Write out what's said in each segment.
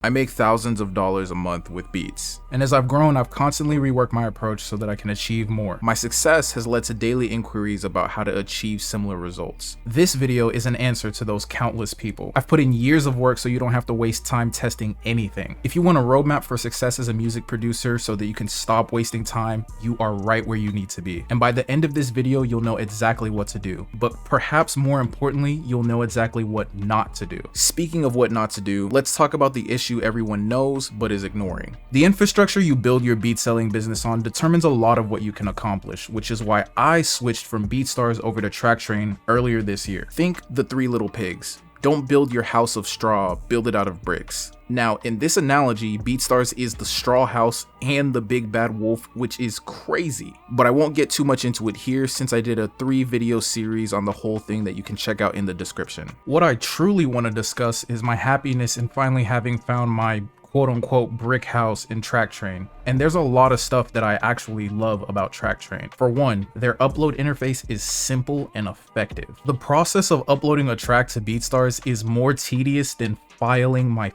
I make thousands of dollars a month with beats. And as I've grown, I've constantly reworked my approach so that I can achieve more. My success has led to daily inquiries about how to achieve similar results. This video is an answer to those countless people. I've put in years of work so you don't have to waste time testing anything. If you want a roadmap for success as a music producer so that you can stop wasting time, you are right where you need to be. And by the end of this video, you'll know exactly what to do. But perhaps more importantly, you'll know exactly what not to do. Speaking of what not to do, let's talk about the issue everyone knows but is ignoring. The infrastructure you build your beat selling business on determines a lot of what you can accomplish, which is why I switched from BeatStars over to Traktrain earlier this year. Think the three little pigs. Don't build your house of straw, build it out of bricks. Now, in this analogy, BeatStars is the straw house and the big bad wolf, which is crazy. But I won't get too much into it here since I did a 3-video series on the whole thing that you can check out in the description. What I truly want to discuss is my happiness in finally having found my quote-unquote brick house in Traktrain. And there's a lot of stuff that I actually love about Traktrain. For one, their upload interface is simple and effective. The process of uploading a track to BeatStars is more tedious than filing my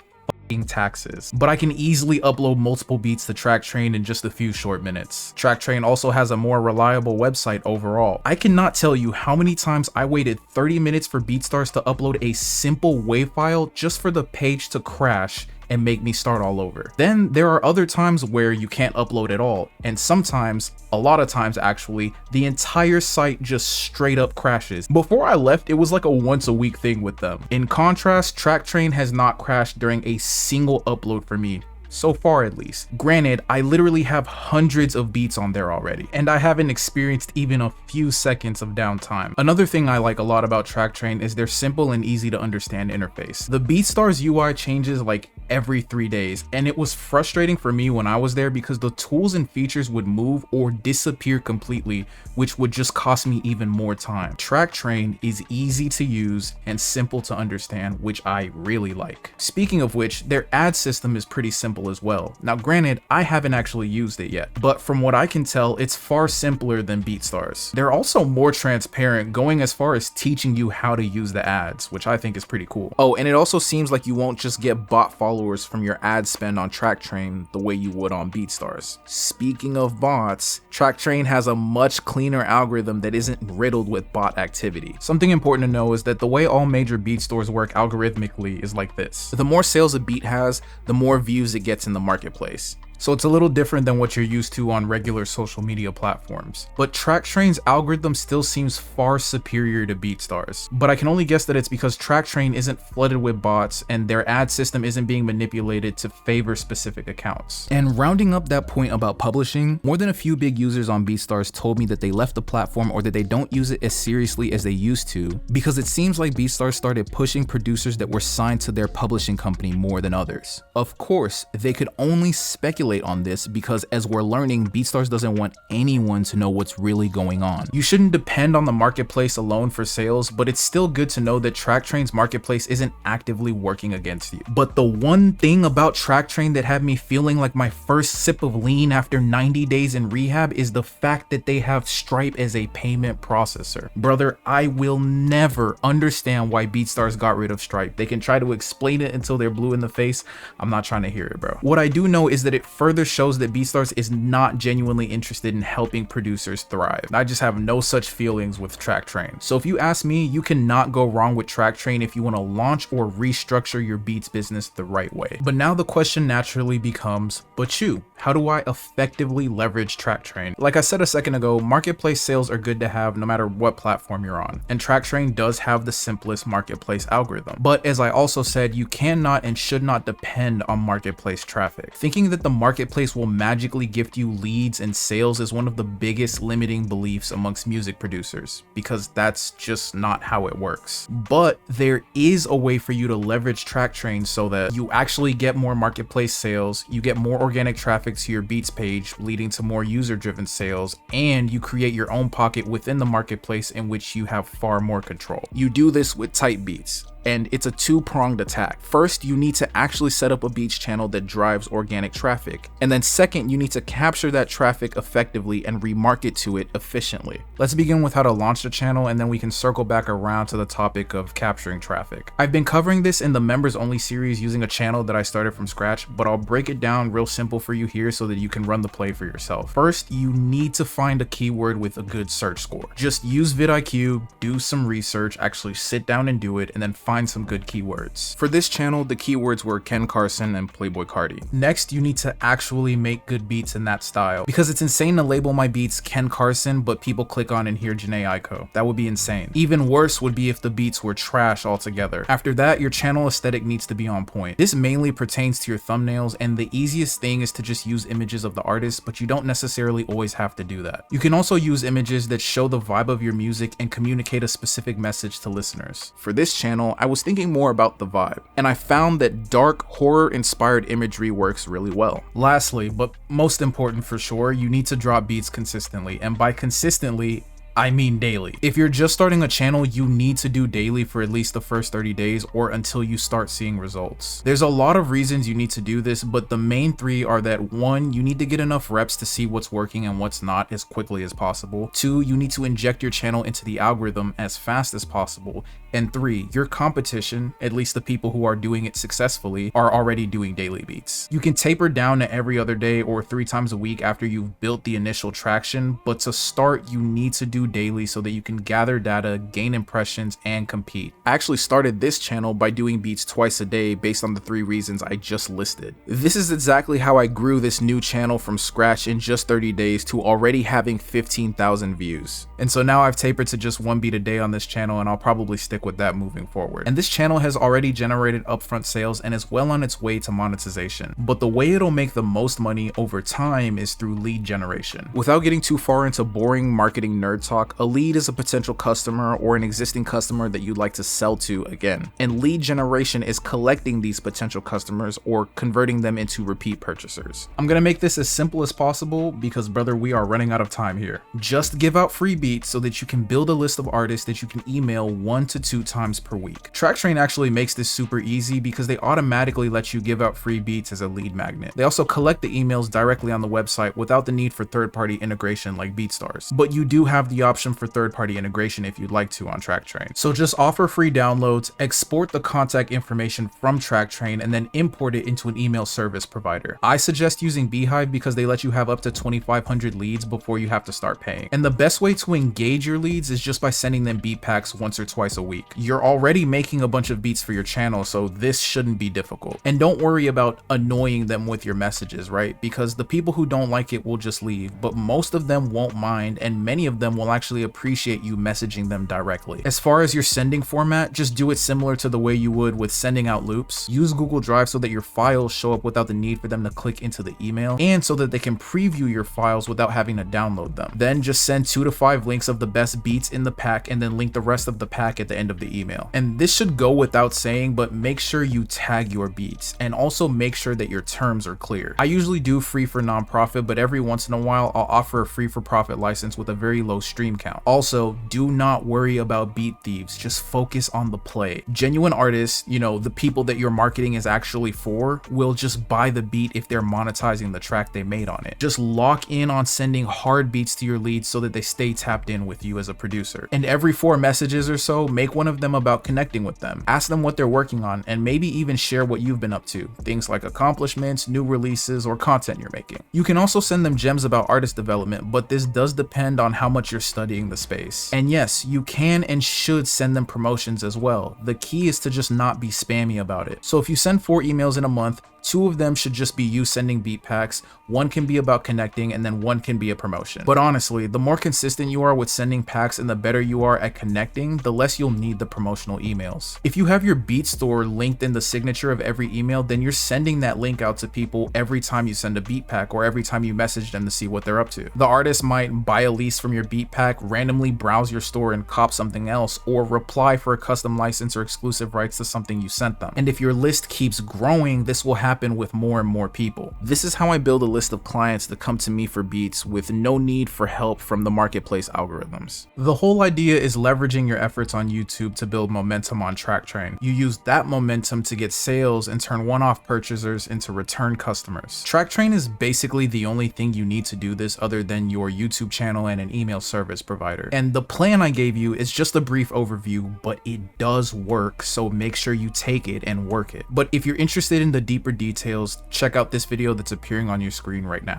taxes, but I can easily upload multiple beats to Traktrain in just a few short minutes. Traktrain also has a more reliable website overall. I cannot tell you how many times I waited 30 minutes for BeatStars to upload a simple WAV file just for the page to crash and make me start all over. Then there are other times where you can't upload at all, and sometimes, a lot of times actually, the entire site just straight up crashes. Before I left, it was like a once a week thing with them. In contrast, Traktrain has not crashed during a single upload for me. So far at least. Granted, I literally have hundreds of beats on there already, and I haven't experienced even a few seconds of downtime. Another thing I like a lot about Traktrain is their simple and easy to understand interface. The BeatStars UI changes like every 3 days, and it was frustrating for me when I was there because the tools and features would move or disappear completely, which would just cost me even more time. Traktrain is easy to use and simple to understand, which I really like. Speaking of which, their ad system is pretty simple as well. Now granted, I haven't actually used it yet, but from what I can tell, it's far simpler than BeatStars. They're also more transparent, going as far as teaching you how to use the ads, which I think is pretty cool. Oh, and it also seems like you won't just get bot followers from your ad spend on Traktrain the way you would on BeatStars. Speaking of bots, Traktrain has a much cleaner algorithm that isn't riddled with bot activity. Something important to know is that the way all major beat stores work algorithmically is like this. The more sales a beat has, the more views it gets in the marketplace. So it's a little different than what you're used to on regular social media platforms. But Traktrain's algorithm still seems far superior to BeatStars. But I can only guess that it's because Traktrain isn't flooded with bots and their ad system isn't being manipulated to favor specific accounts. And rounding up that point about publishing, more than a few big users on BeatStars told me that they left the platform or that they don't use it as seriously as they used to because it seems like BeatStars started pushing producers that were signed to their publishing company more than others. Of course, they could only speculate on this because as we're learning, BeatStars doesn't want anyone to know what's really going on. You shouldn't depend on the marketplace alone for sales, but it's still good to know that Traktrain's marketplace isn't actively working against you. But the one thing about Traktrain that had me feeling like my first sip of lean after 90 days in rehab is the fact that they have Stripe as a payment processor. Brother, I will never understand why BeatStars got rid of Stripe. They can try to explain it until they're blue in the face. I'm not trying to hear it, bro. What I do know is that it further shows that BeatStars is not genuinely interested in helping producers thrive. I just have no such feelings with Traktrain. So if you ask me, you cannot go wrong with Traktrain if you want to launch or restructure your beats business the right way. But now the question naturally becomes, but you, how do I effectively leverage Traktrain? Like I said a second ago, marketplace sales are good to have no matter what platform you're on, and Traktrain does have the simplest marketplace algorithm. But as I also said, you cannot and should not depend on marketplace traffic. Thinking that the marketplace will magically gift you leads and sales is one of the biggest limiting beliefs amongst music producers, because that's just not how it works. But there is a way for you to leverage Traktrain so that you actually get more marketplace sales, you get more organic traffic to your beats page, leading to more user-driven sales, and you create your own pocket within the marketplace in which you have far more control. You do this with type beats. and it's a two-pronged attack. First, you need to actually set up a beats channel that drives organic traffic, and then second, you need to capture that traffic effectively and remarket to it efficiently. Let's begin with how to launch the channel, and then we can circle back around to the topic of capturing traffic. I've been covering this in the members only series using a channel that I started from scratch, but I'll break it down real simple for you here so that you can run the play for yourself. First, you need to find a keyword with a good search score. Just use vidIQ, do some research, actually sit down and do it, and then find some good keywords. For this channel, the keywords were Ken Carson and Playboy Cardi. Next, you need to actually make good beats in that style, because it's insane to label my beats Ken Carson, but people click on and hear Janae Aiko. That would be insane. Even worse would be if the beats were trash altogether. After that, your channel aesthetic needs to be on point. This mainly pertains to your thumbnails, and the easiest thing is to just use images of the artist, but you don't necessarily always have to do that. You can also use images that show the vibe of your music and communicate a specific message to listeners. For this channel, I was thinking more about the vibe, and I found that dark, horror-inspired imagery works really well. Lastly, but most important for sure, you need to drop beats consistently, and by consistently, I mean daily. If you're just starting a channel, you need to do daily for at least the first 30 days or until you start seeing results. There's a lot of reasons you need to do this, but the main three are that 1, you need to get enough reps to see what's working and what's not as quickly as possible. 2, you need to inject your channel into the algorithm as fast as possible. And 3, your competition, at least the people who are doing it successfully, are already doing daily beats. You can taper down to every other day or 3 times a week after you've built the initial traction, but to start, you need to do daily so that you can gather data, gain impressions, and compete. I actually started this channel by doing beats twice a day based on the 3 reasons I just listed. This is exactly how I grew this new channel from scratch in just 30 days to already having 15,000 views. And so now I've tapered to just 1 beat a day on this channel, and I'll probably stick with that moving forward. And this channel has already generated upfront sales and is well on its way to monetization. But the way it'll make the most money over time is through lead generation. Without getting too far into boring marketing nerd talk, a lead is a potential customer or an existing customer that you'd like to sell to again. And lead generation is collecting these potential customers or converting them into repeat purchasers. I'm gonna make this as simple as possible because, brother, we are running out of time here. Just give out free beats so that you can build a list of artists that you can email 1 to 2 times per week. Traktrain actually makes this super easy because they automatically let you give out free beats as a lead magnet. They also collect the emails directly on the website without the need for third-party integration like BeatStars. But you do have the option for third-party integration if you'd like to on Traktrain. So just offer free downloads, export the contact information from Traktrain, and then import it into an email service provider. I suggest using Beehive because they let you have up to 2,500 leads before you have to start paying. And the best way to engage your leads is just by sending them beat packs once or twice a week. You're already making a bunch of beats for your channel, so this shouldn't be difficult. And don't worry about annoying them with your messages, right? Because the people who don't like it will just leave, but most of them won't mind, and many of them will actually appreciate you messaging them directly. As far as your sending format, just do it similar to the way you would with sending out loops. Use Google Drive so that your files show up without the need for them to click into the email, and so that they can preview your files without having to download them. Then just send 2 to 5 links of the best beats in the pack and then link the rest of the pack at the end of the email. And this should go without saying, but make sure you tag your beats and also make sure that your terms are clear. I usually do free for nonprofit, but every once in a while I'll offer a free for profit license with a very low stream count. Also, do not worry about beat thieves, just focus on the play. Genuine artists, you know, the people that your marketing is actually for, will just buy the beat if they're monetizing the track they made on it. Just lock in on sending hard beats to your leads so that they stay tapped in with you as a producer. And every 4 messages or so, make one of them about connecting with them. Ask them what they're working on and maybe even share what you've been up to. Things like accomplishments, new releases, or content you're making. You can also send them gems about artist development, but this does depend on how much you're studying the space. And yes, you can and should send them promotions as well. The key is to just not be spammy about it. So if you send 4 emails in a month, 2 of them should just be you sending beat packs, 1 can be about connecting, and then 1 can be a promotion. But honestly, the more consistent you are with sending packs and the better you are at connecting, the less you'll need the promotional emails. If you have your beat store linked in the signature of every email, then you're sending that link out to people every time you send a beat pack or every time you message them to see what they're up to. The artist might buy a lease from your beat pack, randomly browse your store and cop something else, or reply for a custom license or exclusive rights to something you sent them. And if your list keeps growing, this will happen happen with more and more people. This is how I build a list of clients that come to me for beats with no need for help from the marketplace algorithms. The whole idea is leveraging your efforts on YouTube to build momentum on Traktrain. You use that momentum to get sales and turn one-off purchasers into return customers. Traktrain is basically the only thing you need to do this other than your YouTube channel and an email service provider. And the plan I gave you is just a brief overview, but it does work, so make sure you take it and work it. But if you're interested in the deeper details, check out this video that's appearing on your screen right now.